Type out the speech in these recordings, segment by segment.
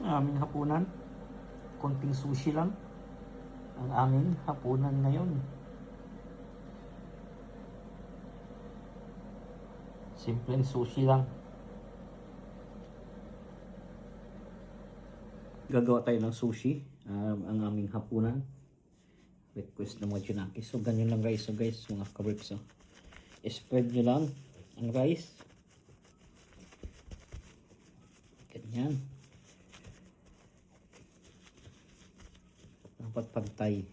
aming hapunan. Konting sushi lang ang aming hapunan ngayon. Simpleng sushi lang. Gagawa tayo ng sushi. Ang aming hapunan. Request ng mga Junaki. So ganyan lang guys. So guys, mga kaworks. So, spread nyo lang ang rice. Ganyan. Dapat pantay.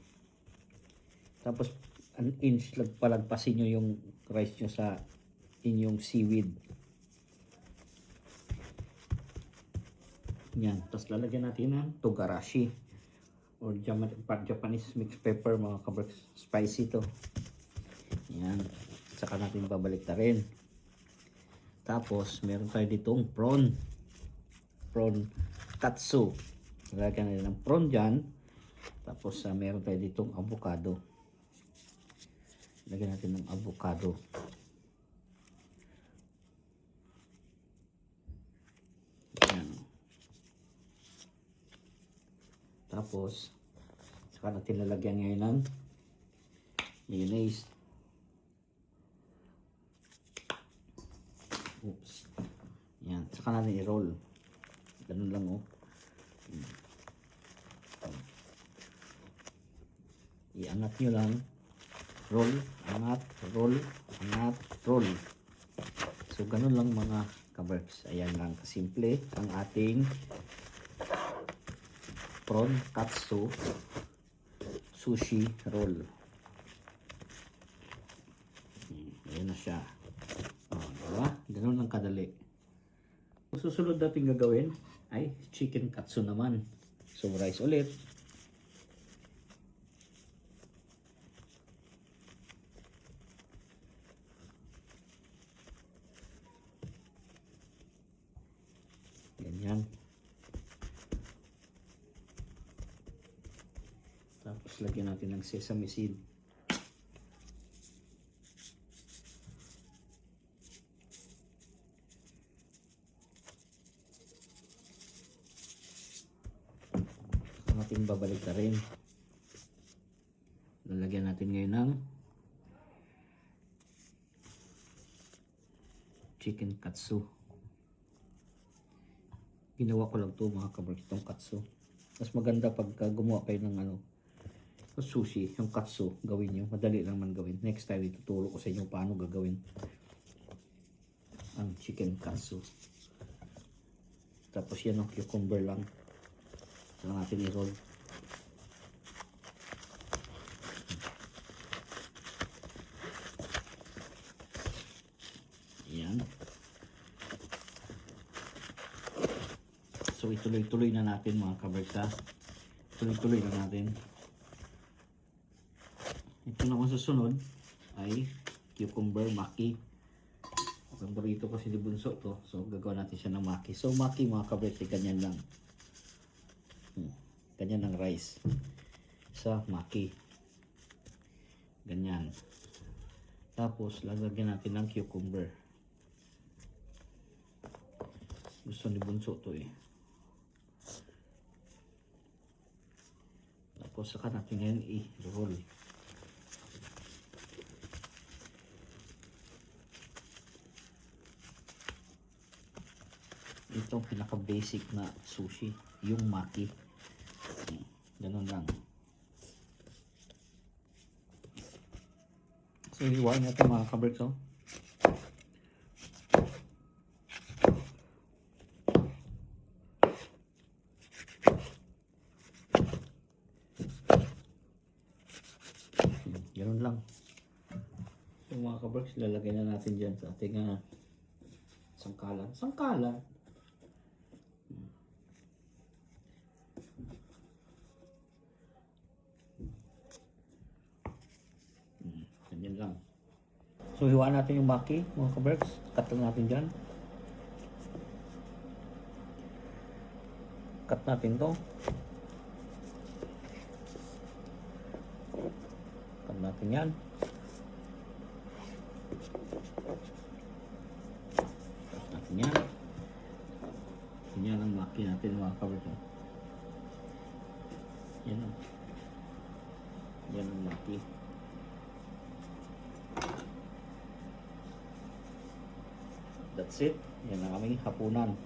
Tapos an inch lang palagpasin nyo yung rice nyo sa inyong seaweed. Yan. Tapos lalagyan natin ng togarashi or Japanese mixed pepper, mga kaworks. Spicy to. Yan. Saka natin babalik na rin. Tapos meron tayo ditong prawn katsu. Lalagyan natin ng prawn dyan. Tapos meron tayo ditong avocado. Lagyan natin ng avocado. Yan. Tapos saka natin lalagyan ngayon ng mayonnaise. Oops. Yan. Saka natin i-roll. Ganun lang oh. Iangat nyo lang. Roll, angat, roll, angat, roll. So ganun lang mga kaworks. Ayan lang kasimple ang ating prawn katsu sushi roll. Ayan na siya. Diba? Ganun lang kadali. Susunod natin gagawin ay chicken katsu naman. So rice ulit. Ganyan. Tapos lagyan natin ng sesame seed. Natin babalik na rin. Lalagyan natin ngayon ng chicken katsu. Ginawa ko lang to mga kaworks, itong katsu. Mas maganda pagka gumawa kayo ng sushi, yung katsu gawin nyo. Madali lang man gawin. Next time ituturo ko sa inyo paano gagawin ang chicken katsu. Tapos yan ang cucumber lang. Saka natin i-roll. Ayan. So ituloy-tuloy na natin mga kaworks ha. Tuloy-tuloy na natin. Ito na kung susunod ay cucumber maki. Paborito ko si Bunso to. So gagawin natin siya ng maki. So maki mga kaworks, ganyan lang. Ganyan ang rice sa maki. Ganyan. Tapos lalagyan natin ng cucumber. Gusto ni Bunso to eh. Tapos saka natin yan i-roll. Ito ang pinaka basic na sushi, yung maki. Ganun lang. So hiwain natin mga kaworks oh. Ganun lang. So mga kaworks, lalagay na natin dyan sa ating sangkalan. Sangkalan. Ganyan lang. So hiwaan natin yung maki mga kaworks. Cut lang natin dyan. Cut natin to. Cut natin yan. Cut natin yan. Ganyan ang maki. Halutin natin mga kabricks. Yan o. Yan ang laki. That's it. Yan ang aming hapunan.